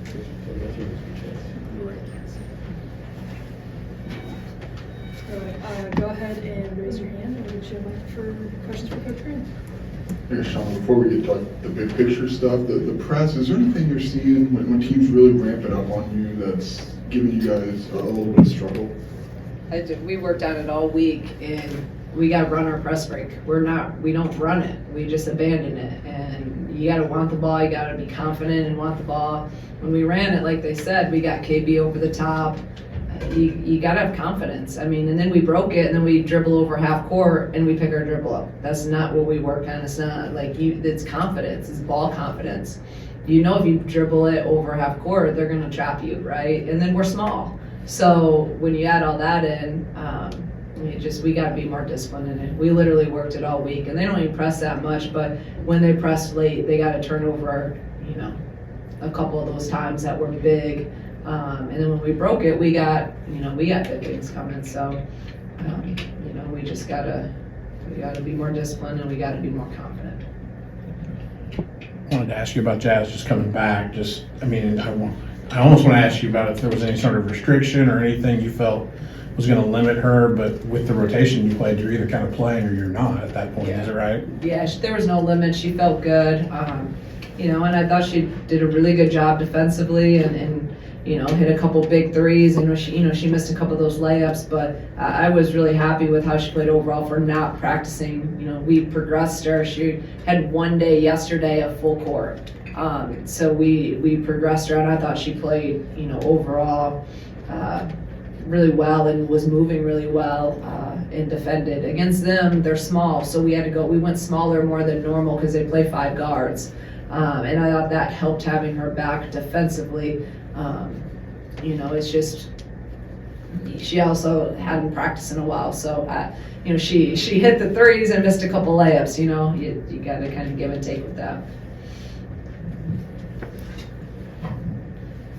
Go ahead and raise your hand, and we'll get you a mic for questions for Coach Green. Here, Shauna, before we get to like the big picture stuff, the press, is there anything you're seeing when teams really ramp it up on you that's giving you guys a little bit of struggle? We worked on it all week, and we got to run our press break. We don't run it. We just abandon it. And you got to want the ball. You got to be confident and want the ball. When we ran it, like they said, we got KB over the top. You got to have confidence. I mean, and then we broke it, and then we dribble over half court, and we pick our dribble up. That's not what we work on. It's not like it's confidence. It's ball confidence. You know, if you dribble it over half court, they're going to trap you, right? And then we're small. So when you add all that in, we got to be more disciplined in it. We literally worked it all week, and they don't even press that much, but when they press late, they got to turn over, a couple of those times that were big. And then when we broke it, we got big things coming. So, we just gotta be more disciplined, and we gotta be more confident. I wanted to ask you about Jazz just coming back. I almost want to ask you about if there was any sort of restriction or anything you felt was going to limit her, but with the rotation you played, you're either kind of playing or you're not at that point. Yeah. Is it right? Yeah, there was no limit. She felt good. And I thought she did a really good job defensively and hit a couple big threes, and she missed a couple of those layups, but I was really happy with how she played overall for not practicing. We progressed her. She had one day yesterday of full court. So we progressed her, and I thought she played, overall really well and was moving really well and defended. Against them, they're small, so we went smaller more than normal because they play 5 guards. And I thought that helped having her back defensively. It's just, she also hadn't practiced in a while, so she hit the threes and missed a couple layups. You got to kind of give and take with that.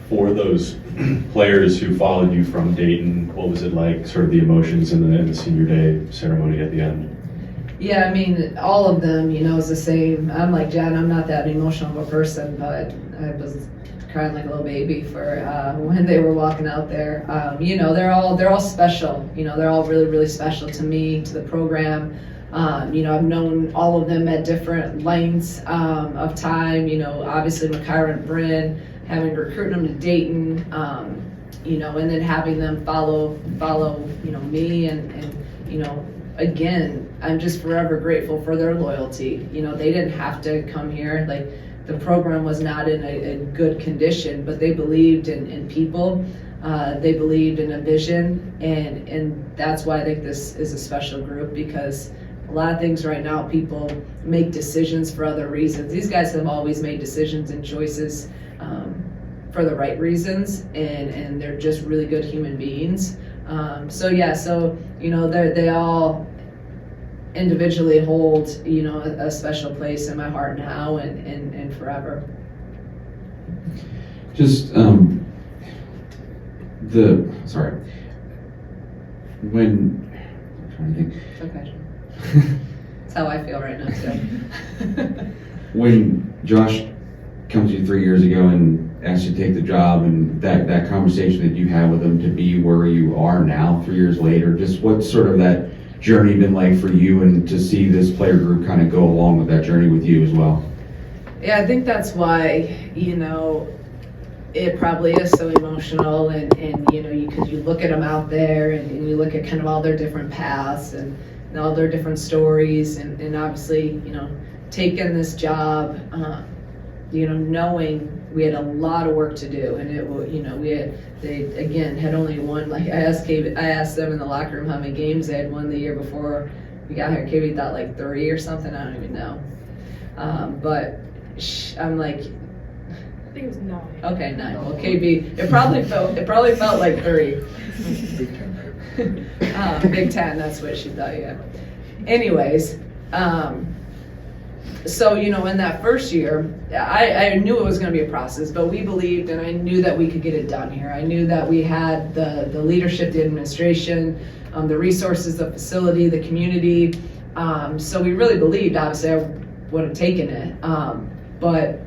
For those players who followed you from Dayton, what was it like, sort of the emotions in the senior day ceremony at the end? Yeah, all of them, is the same. I'm like Jen, I'm not that emotional of a person, but I was crying like a little baby for when they were walking out there. They're all special. They're all really, really special to me, to the program. I've known all of them at different lengths of time. Obviously Makaira and Bryn, having to recruit them to Dayton, and then having them follow me and again, I'm just forever grateful for their loyalty. They didn't have to come here. Like, the program was not in a good condition, but they believed in people. They believed in a vision, and that's why I think this is a special group, because a lot of things right now, people make decisions for other reasons. These guys have always made decisions and choices for the right reasons, and they're just really good human beings. They all individually hold, a special place in my heart now and forever. Just when I'm trying to think. Okay. That's how I feel right now too. When Josh comes to you 3 years ago and asked you to take the job, and that conversation that you had with him to be where you are now 3 years later, just what's sort of that journey been like for you, and to see this player group kind of go along with that journey with you as well? Yeah, I think that's why, it probably is so emotional, and because you look at them out there and you look at kind of all their different paths and all their different stories, and obviously, taking this job, knowing we had a lot of work to do, and they again had only won, like I asked them in the locker room how many games they had won the year before we got here. KB thought like 3 or something, I don't even know. But I'm like, I think it was 9. Okay, 9. Well, KB, it probably felt like 3. Big 10, that's what she thought, yeah. Anyways, so, in that first year, I knew it was going to be a process, but we believed, and I knew that we could get it done here. I knew that we had the leadership, the administration, the resources, the facility, the community. So we really believed, obviously, I would have taken it. But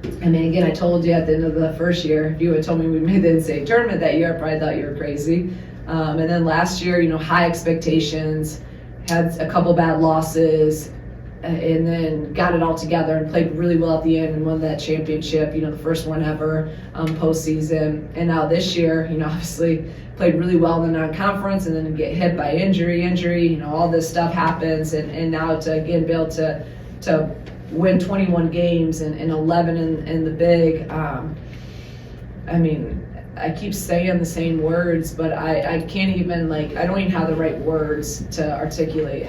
I mean, again, I told you at the end of the first year, if you had told me we made the NCAA tournament that year, I probably thought you were crazy. And then last year, high expectations, had a couple bad losses, and then got it all together and played really well at the end and won that championship, the first one ever postseason. And now this year, obviously played really well in the non-conference and then get hit by injury, all this stuff happens. And now to, again, be able to win 21 games and 11 in the big, I keep saying the same words, but I can't even, I don't even have the right words to articulate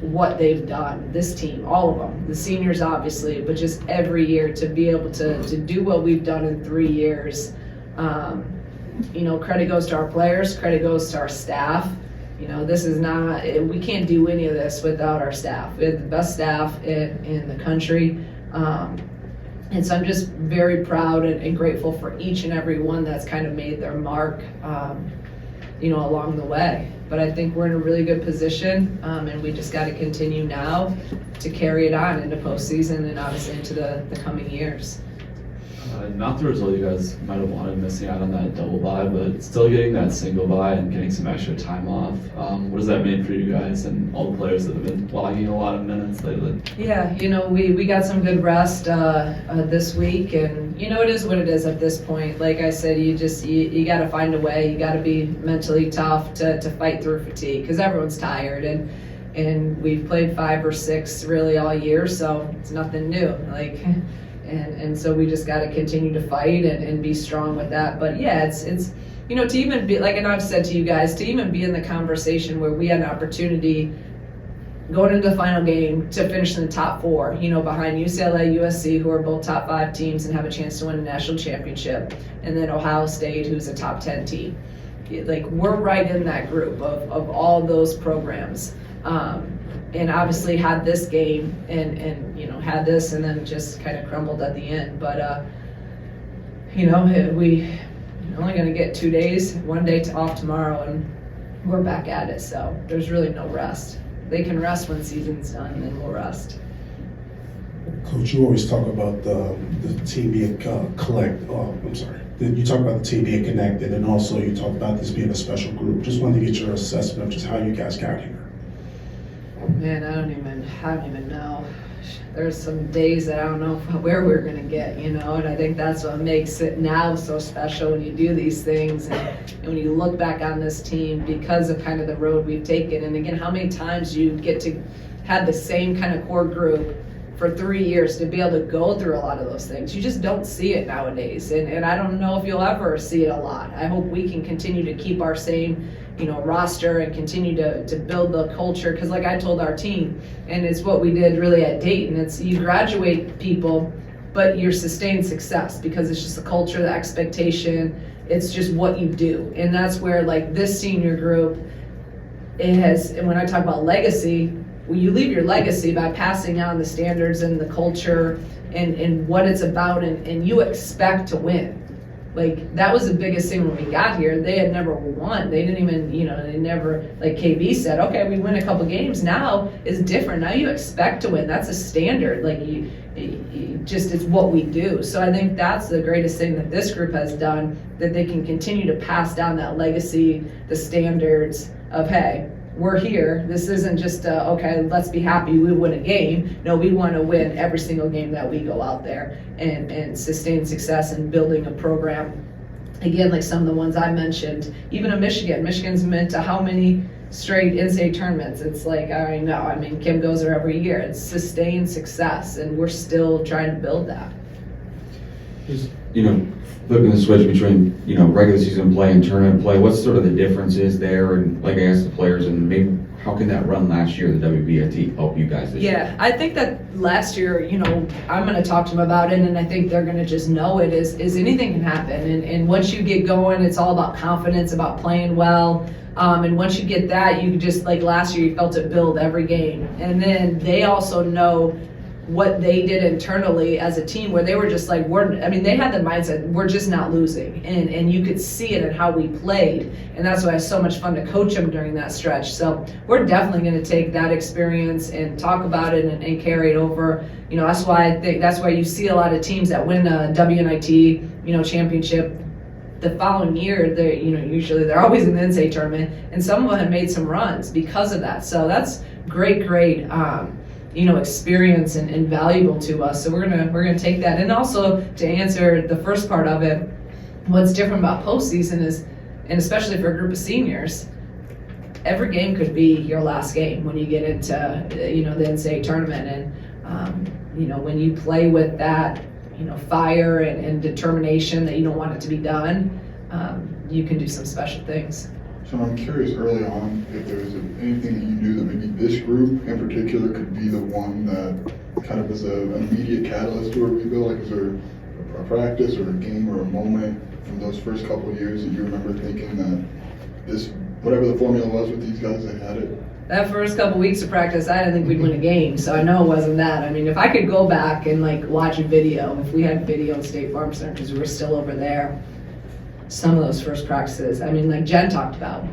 what they've done, this team, all of them, the seniors obviously, but just every year to be able to do what we've done in 3 years. Credit goes to our players, credit goes to our staff. This is not, we can't do any of this without our staff. We have the best staff in the country. And so I'm just very proud and grateful for each and every one that's kind of made their mark, along the way. But I think we're in a really good position, and we just got to continue now to carry it on into postseason and obviously into the coming years. Not the result you guys might have wanted, missing out on that double bye, but still getting that single bye and getting some extra time off. What does that mean for you guys and all the players that have been logging a lot of minutes lately? Yeah, we got some good rest this week, and it is what it is at this point. Like I said, you got to find a way. You got to be mentally tough to fight through fatigue because everyone's tired, and we've played 5 or 6 really all year, so it's nothing new. And so we just got to continue to fight and be strong with that. But yeah, it's to even be, and I've said to you guys, to even be in the conversation where we had an opportunity going into the final game to finish in the top 4, behind UCLA, USC, who are both top 5 teams and have a chance to win a national championship, and then Ohio State, who's a top 10 team. We're right in that group of all those programs. And obviously had this game and had this and then just kind of crumbled at the end. But, we only going to get 2 days, 1 day off tomorrow, and we're back at it. So there's really no rest. They can rest when season's done, and then we'll rest. Coach, you always talk about the team being you talk about the team being connected, and also you talk about this being a special group. Just wanted to get your assessment of just how you guys got here. Man, I don't even know. There's some days that I don't know where we're gonna get, and I think that's what makes it now so special when you do these things and when you look back on this team because of kind of the road we've taken. And again, how many times you get to have the same kind of core group for 3 years to be able to go through a lot of those things. You just don't see it nowadays, and I don't know if you'll ever see it a lot. I hope we can continue to keep our same roster and continue to build the culture, because like I told our team, and it's what we did really at Dayton, it's you graduate people, but you're sustained success because it's just the culture, the expectation, it's just what you do. And that's where this senior group, and when I talk about legacy, you leave your legacy by passing on the standards and the culture and what it's about, and you expect to win. That was the biggest thing when we got here. They had never won. They didn't even, they never, like KB said, okay, we win a couple games. Now is different. Now you expect to win. That's a standard. It's what we do. So I think that's the greatest thing that this group has done, that they can continue to pass down that legacy, the standards of, hey, we're here. This isn't just, okay, let's be happy we win a game. No, we want to win every single game that we go out there and sustain success in building a program. Again, like some of the ones I mentioned, even a Michigan. Michigan's meant to how many straight NCAA tournaments? It's I know. Kim goes there every year. It's sustained success, and we're still trying to build that. Flipping the switch between, regular season play and tournament play, what's sort of the differences there? And like I asked the players, and maybe how can that run last year, the WBIT, help you guys this year? Yeah, I think that last year, I'm going to talk to them about it, and I think they're going to just know it is anything can happen. And once you get going, it's all about confidence, about playing well. And once you get that, you just, last year, you felt it build every game. And then they also know what they did internally as a team, where they were just like, they had the mindset, we're just not losing. And you could see it in how we played. And that's why it's so much fun to coach them during that stretch. So we're definitely going to take that experience and talk about it and carry it over. That's why you see a lot of teams that win a WNIT, championship. The following year, usually they're always in the NCAA tournament, and some of them have made some runs because of that. So that's great, experience and valuable to us. So we're gonna take that. And also, to answer the first part of it, what's different about postseason is, and especially for a group of seniors, every game could be your last game when you get into the NCAA tournament. And when you play with that fire and determination that you don't want it to be done, you can do some special things. So I'm curious early on if there was anything that you knew that maybe this group in particular could be the one that kind of is an immediate catalyst to a rebuild. Like, is there a practice or a game or a moment from those first couple of years that you remember thinking that this, whatever the formula was with these guys, they had it? That first couple weeks of practice, I didn't think we'd win a game, so I know it wasn't that. I mean, if I could go back and watch a video, if we had video in State Farm Center, because we were still over there, some of those first practices, like Jen talked about,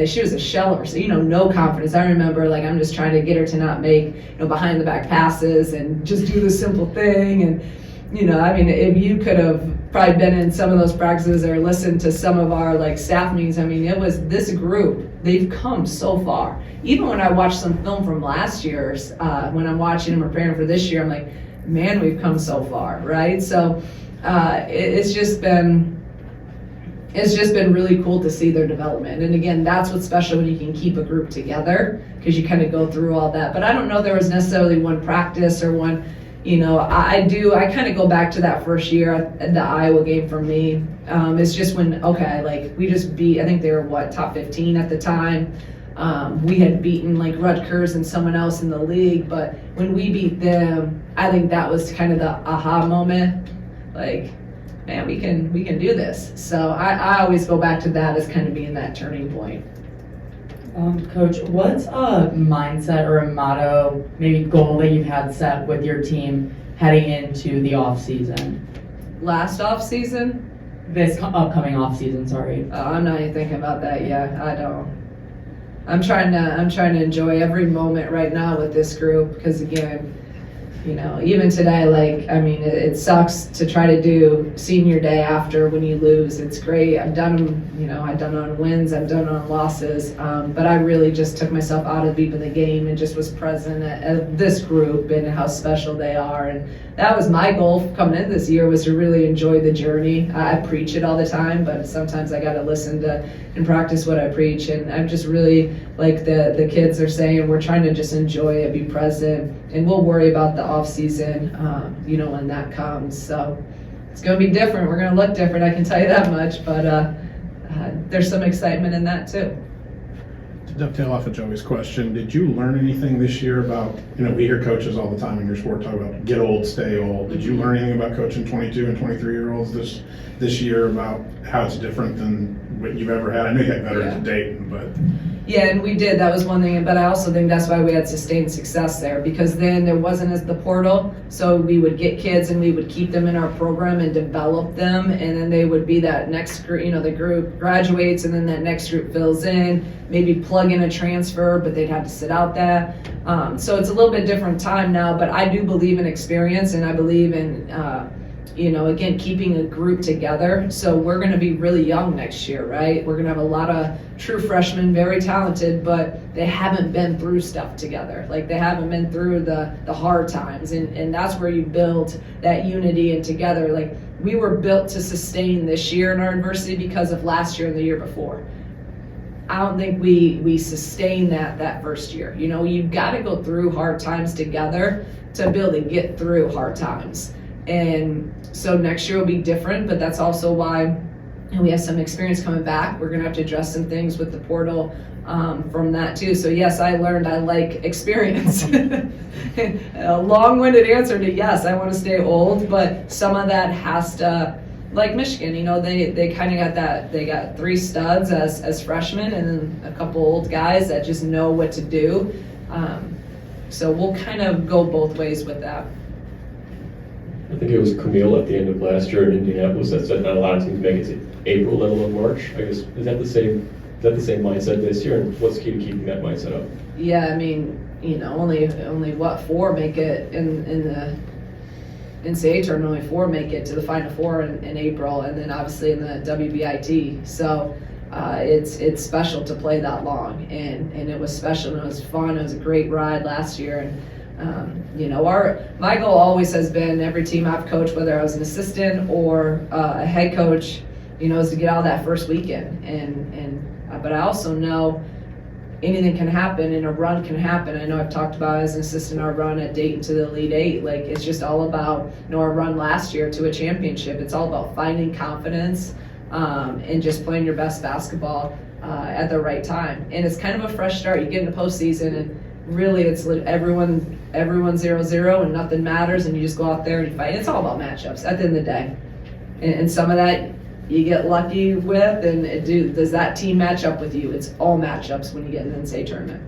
she was a shell of herself, no confidence. I remember, I'm just trying to get her to not make, behind the back passes and just do the simple thing. And, if you could have probably been in some of those practices or listened to some of our staff meetings, it was this group, they've come so far. Even when I watch some film from last year's, when I'm watching and preparing for this year, I'm like, man, we've come so far, right? So it's just been really cool to see their development. And again, that's what's special when you can keep a group together, because you kind of go through all that. But I don't know if there was necessarily one practice or one, I kind of go back to that first year at the Iowa game for me. It's just when, we just beat, I think they were top 15 at the time. We had beaten Rutgers and someone else in the league, but when we beat them, I think that was kind of the aha moment. Man, we can do this. So I always go back to that as kind of being that turning point. Coach, what's a mindset or a motto, maybe goal that you've had set with your team heading into the off season? Last off season? This upcoming off season, sorry. I'm not even thinking about that yet. I don't. I'm trying to enjoy every moment right now with this group, because again, even today, it sucks to try to do senior day after when you lose. It's great. I've done them, I've done it on wins, I've done it on losses, but I really just took myself out of deep in the game and just was present at this group and how special they are. And that was my goal coming in this year, was to really enjoy the journey. I preach it all the time, but sometimes I got to listen to and practice what I preach. And I'm just really, like the kids are saying, we're trying to just enjoy it, be present, and we'll worry about the off season, when that comes. So it's going to be different. We're going to look different, I can tell you that much, but there's some excitement in that too. To dovetail off of Joey's question, did you learn anything this year about, we hear coaches all the time in your sport talk about get old, stay old. Did you learn anything about coaching 22 and 23-year-olds this year about how it's different than what you've ever had? I know you had veterans at Dayton, but... Yeah, and we did. That was one thing. But I also think that's why we had sustained success there, because then there wasn't as the portal. So we would get kids and we would keep them in our program and develop them. And then they would be that next group, the group graduates and then that next group fills in, maybe plug in a transfer, but they'd have to sit out that. So it's a little bit different time now, but I do believe in experience, and I believe in, again, keeping a group together. So we're going to be really young next year, right? We're going to have a lot of true freshmen, very talented, but they haven't been through stuff together. They haven't been through the hard times. And that's where you build that unity and together. We were built to sustain this year in our adversity because of last year and the year before. I don't think we sustained that first year. You've got to go through hard times together to be able to get through hard times. And so next year will be different, but that's also why we have some experience coming back. We're going to have to address some things with the portal from that too. So yes, I learned I like experience. A long-winded answer to yes, I want to stay old, but some of that has to, like Michigan, they kind of got that. They got 3 studs as freshmen and then a couple old guys that just know what to do. So we'll kind of go both ways with that. I think it was Camille at the end of last year in Indianapolis that said not a lot of teams make it to April, let alone March. I guess, is that the same mindset this year, and what's key to keeping that mindset up? Yeah, I mean, only what, 4 make it in the NCAA tournament, only 4 make it to the Final Four in April, and then obviously in the WBIT. So it's special to play that long, and it was special, and it was fun. It was a great ride last year, and my goal always has been, every team I've coached, whether I was an assistant or a head coach, is to get out that first weekend. But I also know anything can happen, and a run can happen. I know I've talked about as an assistant our run at Dayton to the Elite Eight. Like, it's just all about, our run last year to a championship. It's all about finding confidence and just playing your best basketball at the right time. And it's kind of a fresh start. You get into postseason, and really it's everyone 0-0 and nothing matters, and you just go out there and you fight. It's all about matchups at the end of the day. And some of that you get lucky with, and does that team match up with you? It's all matchups when you get in the NCAA tournament.